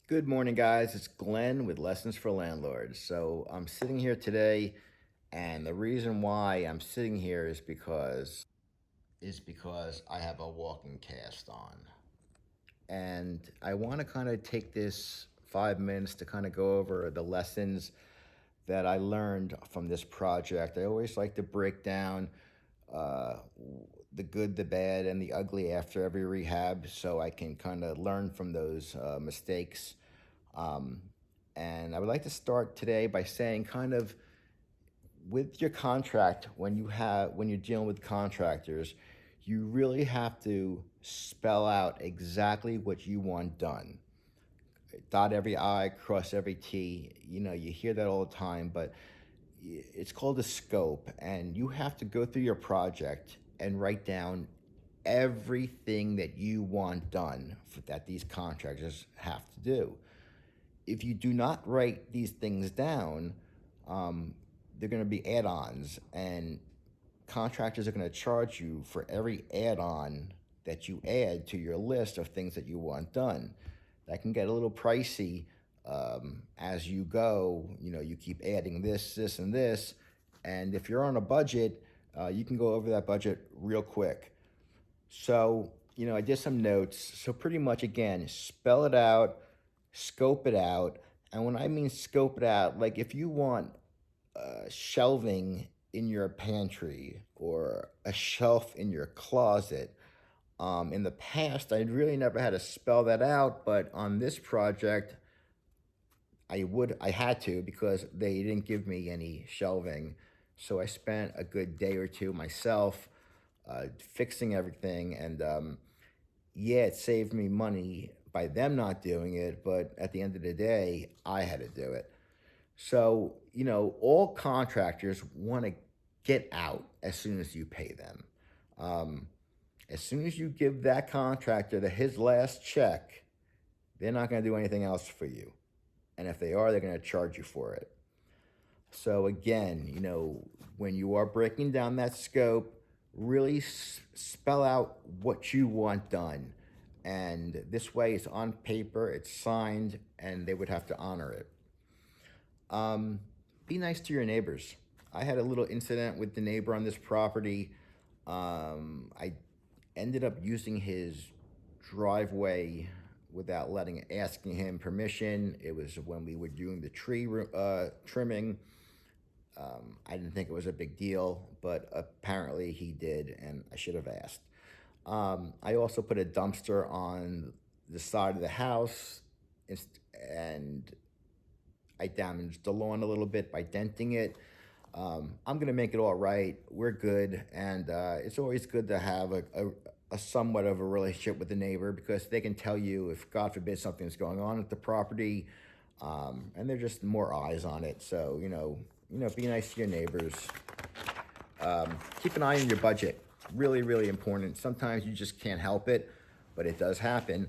Good morning, guys. It's Glenn with Lessons for Landlords. So I'm sitting here today, and the reason why I'm sitting here is because I have a walking cast on, and I want to kind of take this 5 minutes to kind of go over the lessons that I learned from this project. I always like to break down uh, the good, the bad, and the ugly after every rehab, so I can kind of learn from those mistakes. Um, and I would like to start today by saying, kind of, with your contract, when you're dealing with contractors, you really have to spell out exactly what you want done. Dot every I, cross every T. You hear that all the time, but it's called a scope, and you have to go through your project and write down everything that you want done that these contractors have to do. If you do not write these things down, um, they're going to be add-ons, and contractors are going to charge you for every add-on that you add to your list of things that you want done. That can get a little pricey as you go. You keep adding this, and this, and if you're on a budget, you can go over that budget real quick. So, I did some notes. So, pretty much, again, spell it out, scope it out. And when I mean scope it out, like if you want shelving in your pantry or a shelf in your closet, in the past, I really never had to spell that out. But on this project, I had to because they didn't give me any shelving. So I spent a good day or two myself fixing everything, and yeah, it saved me money by them not doing it, but at the end of the day, I had to do it. So, all contractors want to get out as soon as you pay them. Um, as soon as you give that contractor his last check, they're not going to do anything else for you. And if they are, they're going to charge you for it. So, again, when you are breaking down that scope, really spell out what you want done. And this way, it's on paper, it's signed, and they would have to honor it. Um, be nice to your neighbors. I had a little incident with the neighbor on this property. I ended up using his driveway without asking him permission. It was when we were doing the tree trimming. I didn't think it was a big deal, but apparently he did, and I should have asked. I also put a dumpster on the side of the house, and I damaged the lawn a little bit by denting it. I'm gonna make it all right. We're good, and it's always good to have a somewhat of a relationship with the neighbor because they can tell you if, God forbid, something's going on at the property, and they're just more eyes on it. So be nice to your neighbors. Keep an eye on your budget. Really, really important. Sometimes you just can't help it, but it does happen.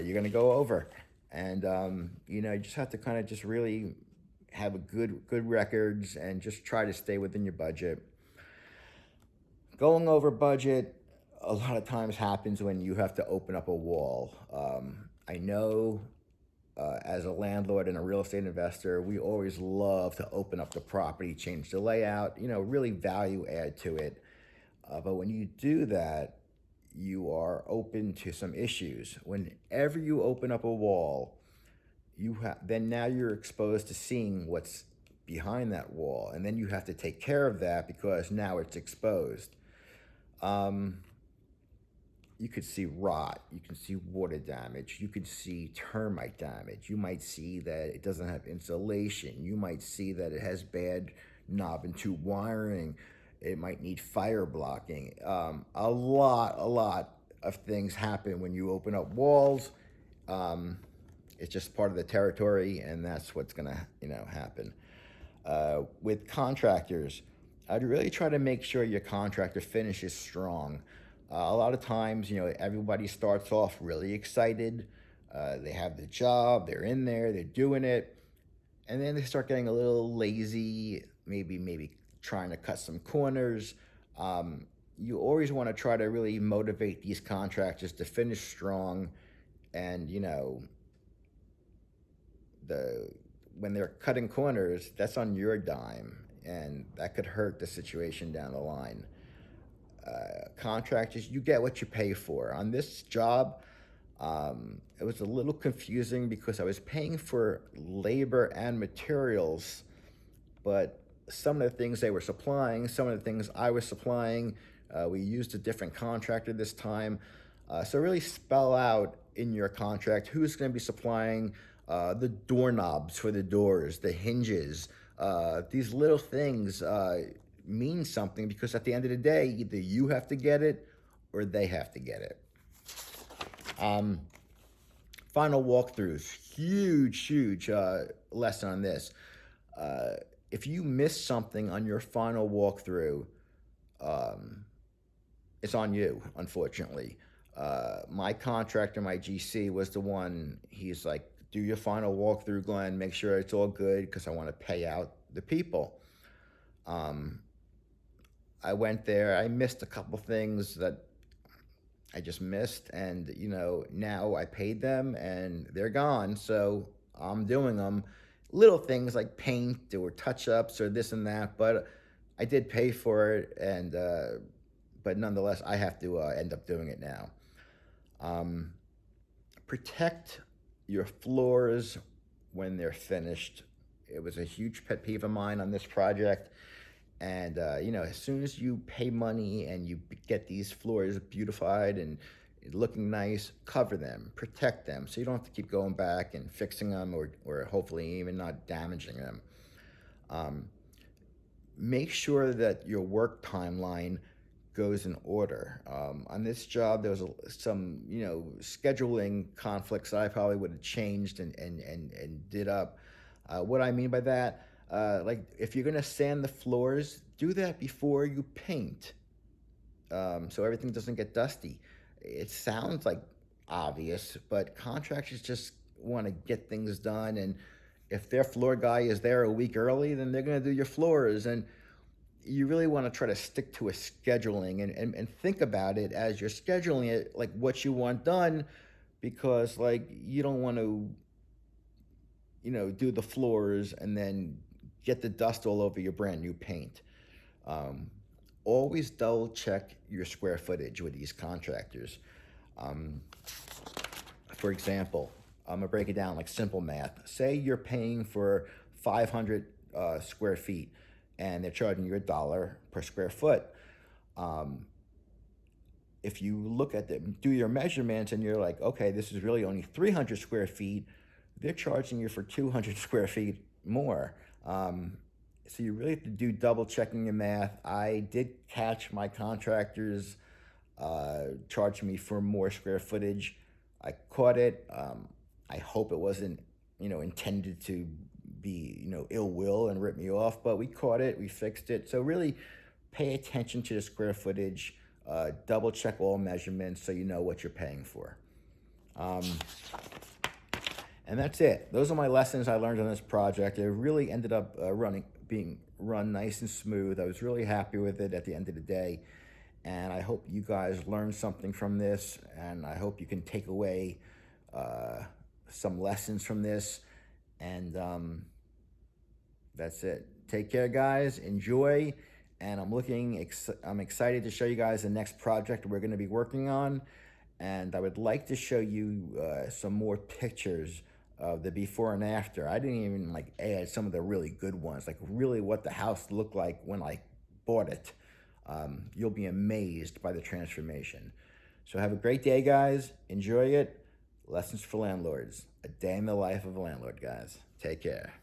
You're gonna go over, and you just have to kind of just really have a good records and just try to stay within your budget. Going over budget a lot of times happens when you have to open up a wall. I know as a landlord and a real estate investor, we always love to open up the property, change the layout, really value add to it. But when you do that, you are open to some issues. Whenever you open up a wall, then now you're exposed to seeing what's behind that wall, and then you have to take care of that because now it's exposed. Um, you could see rot, you can see water damage, you could see termite damage, you might see that it doesn't have insulation, you might see that it has bad knob and tube wiring, it might need fire blocking. A lot of things happen when you open up walls. Um, it's just part of the territory, and that's what's gonna happen. With contractors, I'd really try to make sure your contractor finishes strong. A lot of times, everybody starts off really excited. They have the job, they're in there, they're doing it, and then they start getting a little lazy, maybe trying to cut some corners. You always want to try to really motivate these contractors to finish strong, and the when they're cutting corners, that's on your dime, and that could hurt the situation down the line. Contractors, you get what you pay for. On this job, it was a little confusing because I was paying for labor and materials, but some of the things they were supplying, some of the things I was supplying, we used a different contractor this time. So really spell out in your contract who's going to be supplying the doorknobs for the doors, the hinges. These little things mean something because at the end of the day, either you have to get it or they have to get it. Final walkthroughs, huge lesson on this. If you miss something on your final walkthrough, it's on you, unfortunately. My contractor, my GC, was the one, he's like, do your final walkthrough, Glenn, make sure it's all good because I want to pay out the people. I went there, I missed a couple things that I just missed, and now I paid them and they're gone, so I'm doing them. Little things like paint or touch-ups or this and that, but I did pay for it, and but nonetheless, I have to end up doing it now. Protect your floors when they're finished. It was a huge pet peeve of mine on this project. And, as soon as you pay money and you get these floors beautified and looking nice, cover them, protect them, so you don't have to keep going back and fixing them or hopefully even not damaging them. Make sure that your work timeline goes in order. On this job, there was some, scheduling conflicts that I probably would have changed and did up. What I mean by that, like if you're gonna sand the floors, do that before you paint, so everything doesn't get dusty. It sounds like obvious, but contractors just want to get things done, and if their floor guy is there a week early, then they're gonna do your floors, and you really want to try to stick to a scheduling and think about it as you're scheduling it, like what you want done, because like you don't want to do the floors and then get the dust all over your brand new paint. Always double check your square footage with these contractors. For example, I'm gonna break it down like simple math. Say you're paying for 500 square feet and they're charging you $1 per square foot. If you look at them, do your measurements, and you're like, okay, this is really only 300 square feet, they're charging you for 200 square feet more. So you really have to do double checking your math. I did catch my contractors charging me for more square footage. I caught it. I hope it wasn't, intended to be, ill will and rip me off, but we caught it, we fixed it. So really pay attention to the square footage, double check all measurements so you know what you're paying for. And that's it. Those are my lessons I learned on this project. It really ended up being run nice and smooth. I was really happy with it at the end of the day. And I hope you guys learned something from this, and I hope you can take away some lessons from this. And that's it. Take care, guys. Enjoy. And I'm excited to show you guys the next project we're going to be working on. And I would like to show you some more pictures of the before and after. I didn't even add some of the really good ones, like really what the house looked like when I bought it. You'll be amazed by the transformation. So have a great day, guys. Enjoy it. Lessons for Landlords. A day in the life of a landlord, guys. Take care.